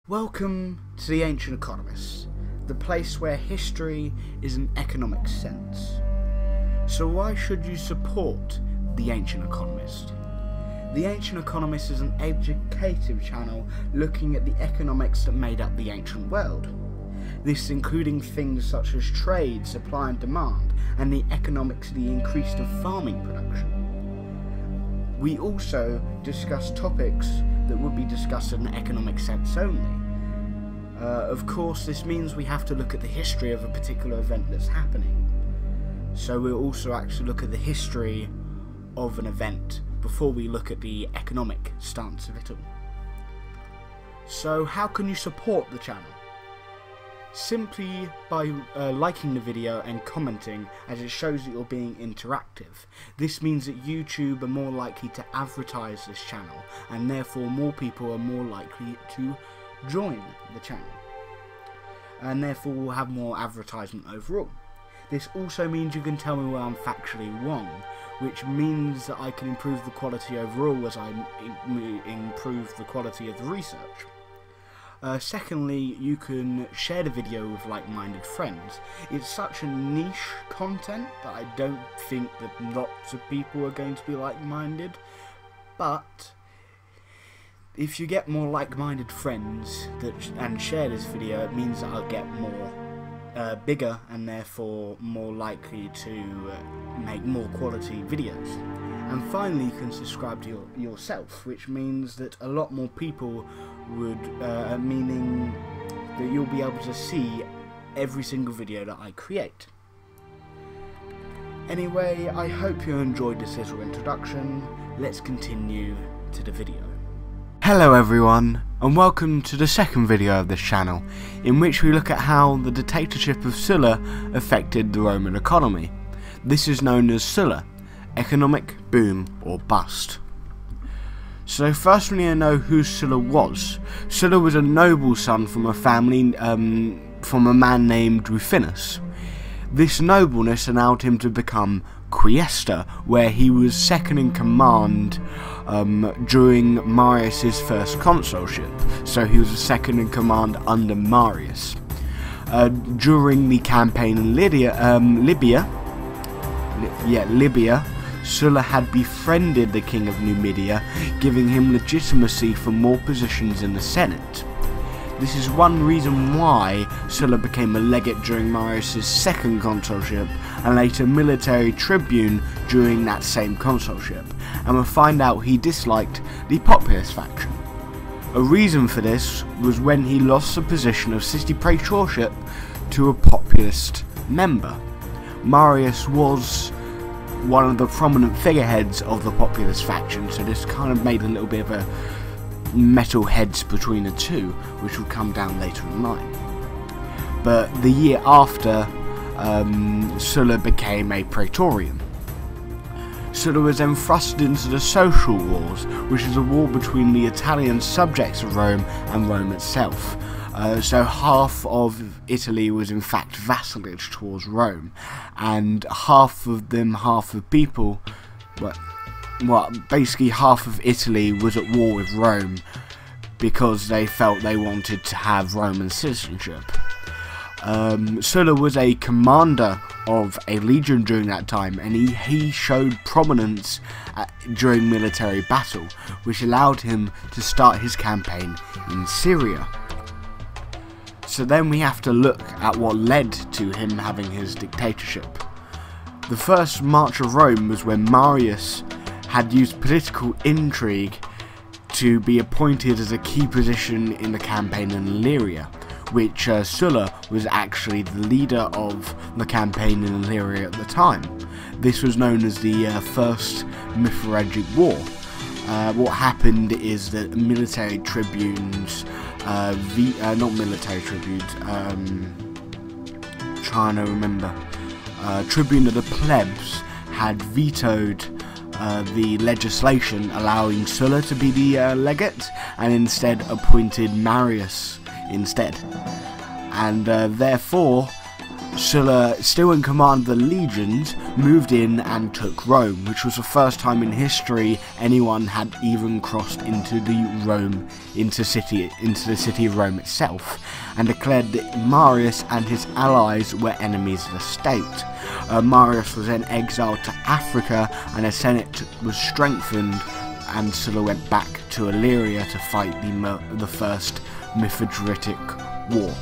Welcome to the Ancient Economists, the place where history is an economic sense. So why should you support the Ancient Economist? The Ancient Economist is an educative channel looking at the economics that made up the ancient world. This including things such as trade, supply and demand, and the economics of the increase of farming production. We also discuss topics that would be discussed in an economic sense only. Of course, this means we have to look at the history of a particular event that's happening. So we'll also actually look at the history of an event before we look at the economic stance of it all. So how can you support the channel? Simply by liking the video and commenting, as it shows that you're being interactive. This means that YouTube are more likely to advertise this channel, and therefore more people are more likely to join the channel, and therefore we'll have more advertisement overall. This also means you can tell me where I'm factually wrong, which means that I can improve the quality overall as I improve the quality of the research. Secondly, you can share the video with like-minded friends. It's such a niche content that I don't think that lots of people are going to be like-minded, but if you get more like-minded friends and share this video, it means that I'll get more bigger and therefore more likely to make more quality videos. And finally, you can subscribe to yourself, which means that a lot more people would, meaning that you'll be able to see every single video that I create. Anyway, I hope you enjoyed this little introduction. Let's continue to the video. Hello everyone, and welcome to the second video of this channel, in which we look at how the dictatorship of Sulla affected the Roman economy. This is known as Sulla, economic boom or bust. So first we need to know who Sulla was. Sulla was a noble son from a family, from a man named Rufinus. This nobleness allowed him to become Quaestor, where he was second in command during Marius's first consulship. So he was a second in command under Marius. During the campaign in Libya, Sulla had befriended the king of Numidia, giving him legitimacy for more positions in the Senate. This is one reason why Sulla became a legate during Marius' second consulship and later military tribune during that same consulship, and we'll find out he disliked the populist faction. A reason for this was when he lost the position of city praetorship to a populist member. Marius was one of the prominent figureheads of the populist faction, so this kind of made a little bit of a metal heads between the two, which will come down later in line. But the year after, Sulla became a praetorian. Sulla was then thrust into the Social Wars, which is a war between the Italian subjects of Rome and Rome itself. So half of Italy was in fact vassalage towards Rome, and half of people, basically half of Italy was at war with Rome because they felt they wanted to have Roman citizenship. Sulla was a commander of a legion during that time, and he showed prominence during military battle, which allowed him to start his campaign in Syria. So then we have to look at what led to him having his dictatorship. The first March of Rome was when Marius had used political intrigue to be appointed as a key position in the campaign in Illyria, which Sulla was actually the leader of the campaign in Illyria at the time. This was known as the First Mithragic War. What happened is that military tribunes, Tribune of the plebs had vetoed the legislation allowing Sulla to be the legate, and instead appointed Marius instead. And therefore, Sulla, still in command of the legions, moved in and took Rome, which was the first time in history anyone had even crossed into the city of Rome itself, and declared that Marius and his allies were enemies of the state. Marius was then exiled to Africa, and a senate was strengthened, and Sulla went back to Illyria to fight the first Mithridatic War.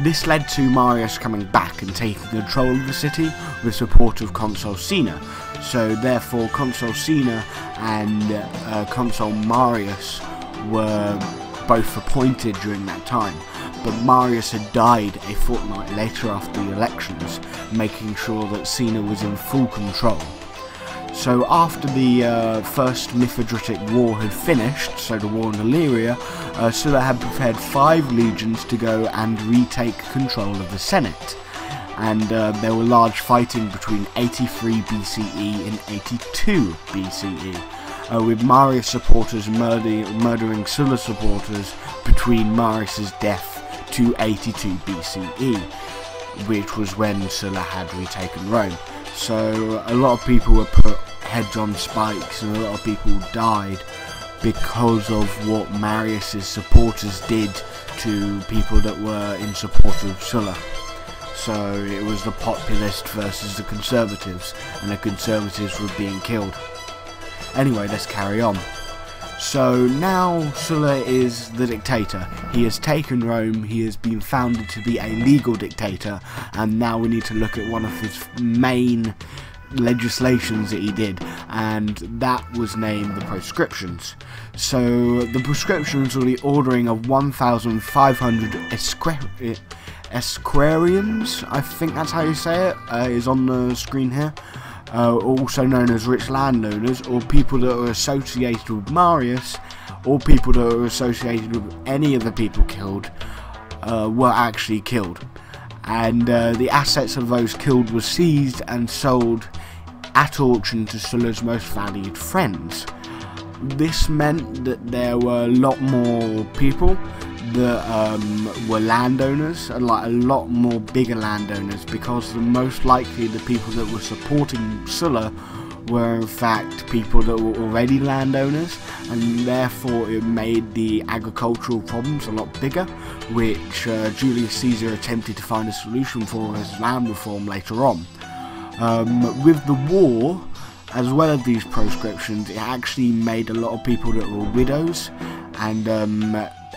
This led to Marius coming back and taking control of the city with support of Consul Cinna. So therefore Consul Cinna and Consul Marius were both appointed during that time, but Marius had died a fortnight later after the elections, making sure that Cinna was in full control. So after the first Mithridatic War had finished, so the war in Illyria, Sulla had prepared 5 legions to go and retake control of the Senate. And there were large fighting between 83 BCE and 82 BCE, with Marius supporters murdering Sulla supporters between Marius's death to 82 BCE, which was when Sulla had retaken Rome. So a lot of people were put heads on spikes, and a lot of people died because of what Marius's supporters did to people that were in support of Sulla. So it was the populists versus the conservatives, and the conservatives were being killed. Anyway, let's carry on. So now Sulla is the dictator. He has taken Rome, he has been founded to be a legal dictator, and now we need to look at one of his main legislations that he did, and that was named the Proscriptions. So the Proscriptions were the ordering of 1,500 esquarians, I think that's how you say it, is on the screen here. Also known as rich landowners, or people that are associated with Marius, or people that are associated with any of the people killed, were actually killed. And the assets of those killed were seized and sold at auction to Sulla's most valued friends. This meant that there were a lot more people that were landowners, and like a lot more bigger landowners, because most likely the people that were supporting Sulla were in fact people that were already landowners, and therefore it made the agricultural problems a lot bigger, which Julius Caesar attempted to find a solution for as land reform later on. With the war, as well as these proscriptions, it actually made a lot of people that were widows, and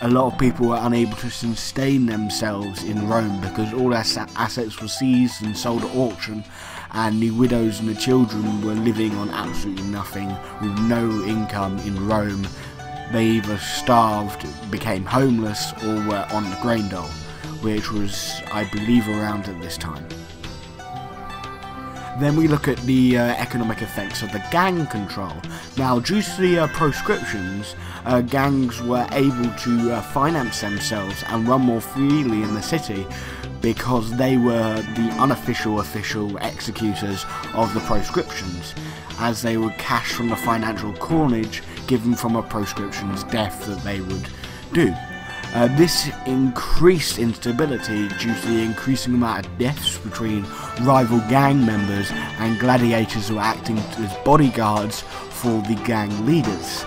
a lot of people were unable to sustain themselves in Rome because all their assets were seized and sold at auction, and the widows and the children were living on absolutely nothing with no income in Rome. They either starved, became homeless, or were on the grain dole, which was, I believe, around at this time. Then we look at the economic effects of the gang control. Now, due to the proscriptions, gangs were able to finance themselves and run more freely in the city because they were the unofficial official executors of the proscriptions, as they would cash from the financial coinage given from a proscription's death that they would do. This increased instability due to the increasing amount of deaths between rival gang members and gladiators who were acting as bodyguards for the gang leaders.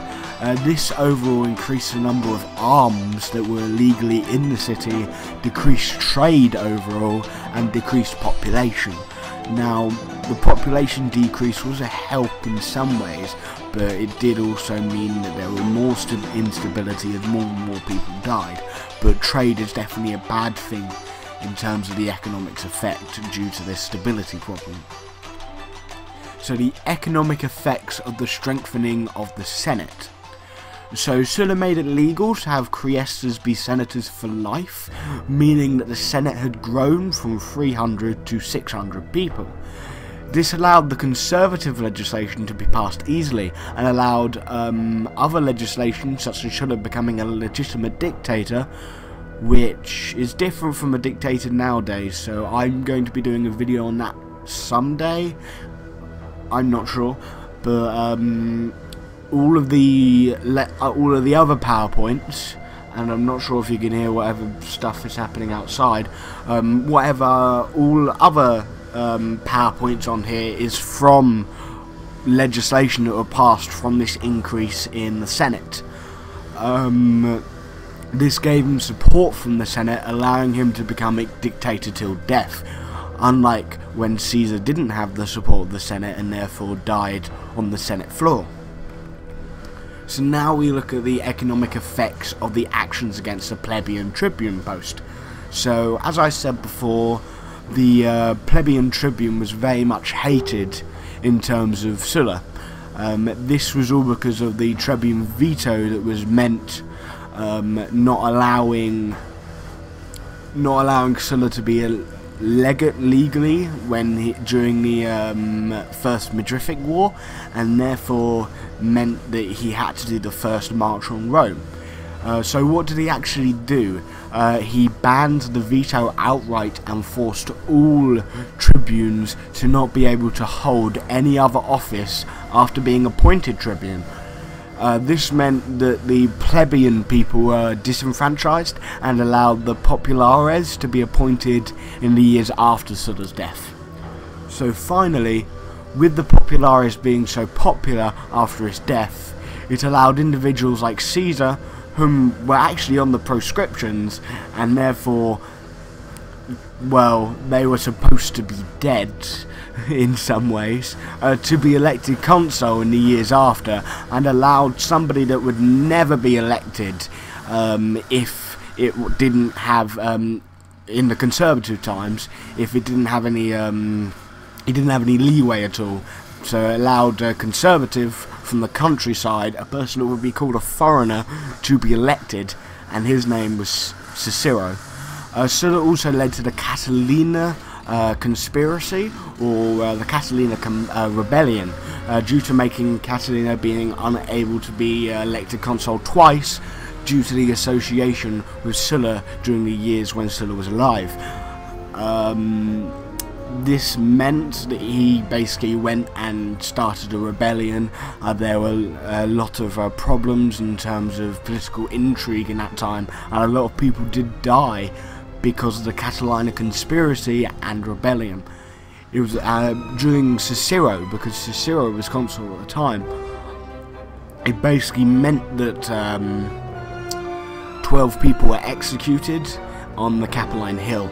This overall increased the number of arms that were illegally in the city, decreased trade overall, and decreased population. Now, the population decrease was a help in some ways, but it did also mean that there were more instability as more and more people died. But trade is definitely a bad thing in terms of the economics effect due to this stability problem. So the economic effects of the strengthening of the Senate. So Sulla made it legal to have Quaestors be senators for life, meaning that the Senate had grown from 300 to 600 people. This allowed the conservative legislation to be passed easily, and allowed other legislation, such as Sulla becoming a legitimate dictator, which is different from a dictator nowadays, so I'm going to be doing a video on that someday, I'm not sure, but all of the other PowerPoints and I'm not sure if you can hear whatever stuff is happening outside. All other PowerPoints on here is from legislation that were passed from this increase in the Senate. This gave him support from the Senate, allowing him to become a dictator till death, unlike when Caesar didn't have the support of the Senate and therefore died on the Senate floor. So now we look at the economic effects of the actions against the plebeian tribune post. So, as I said before, the plebeian tribune was very much hated in terms of Sulla. This was all because of the tribune veto that was meant not allowing Sulla to be a legate legally during the First Midrific War, and therefore meant that he had to do the first march on Rome. So what did he actually do? He banned the veto outright and forced all tribunes to not be able to hold any other office after being appointed tribune. This meant that the plebeian people were disenfranchised and allowed the populares to be appointed in the years after Sulla's death. So finally, with the populares being so popular after his death, it allowed individuals like Caesar, whom were actually on the proscriptions and therefore, well, they were supposed to be dead in some ways, to be elected consul in the years after, and allowed somebody that would never be elected if it didn't have, in the conservative times, if it didn't have any, he didn't have any leeway at all. So it allowed a conservative from the countryside, a person that would be called a foreigner, to be elected, and his name was Cicero. Sulla also led to the Catilina conspiracy, or the Catilina rebellion, due to making Catilina being unable to be elected consul twice due to the association with Sulla during the years when Sulla was alive. This meant that he basically went and started a rebellion. There were a lot of problems in terms of political intrigue in that time, and a lot of people did die because of the Catilina conspiracy and rebellion. It was during Cicero, because Cicero was consul at the time. It basically meant that 12 people were executed on the Capitoline Hill,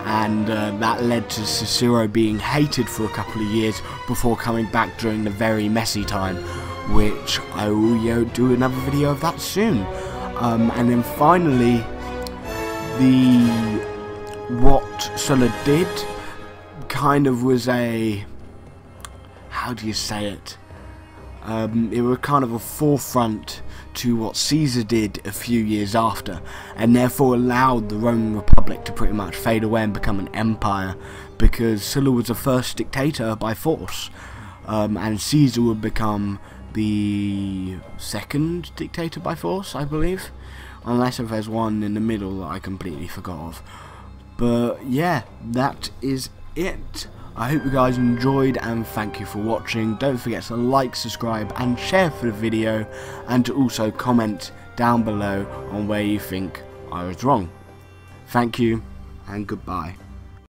and that led to Cicero being hated for a couple of years before coming back during the very messy time, which I will do another video of that soon. And then finally, what Sulla did kind of was a, how do you say it? It was kind of a forefront to what Caesar did a few years after, and therefore allowed the Roman Republic to pretty much fade away and become an empire, because Sulla was the first dictator by force, and Caesar would become the second dictator by force, I believe, unless if there's one in the middle that I completely forgot of. But yeah, that is it. I hope you guys enjoyed, and thank you for watching. Don't forget to like, subscribe and share for the video, and to also comment down below on where you think I was wrong. Thank you and goodbye.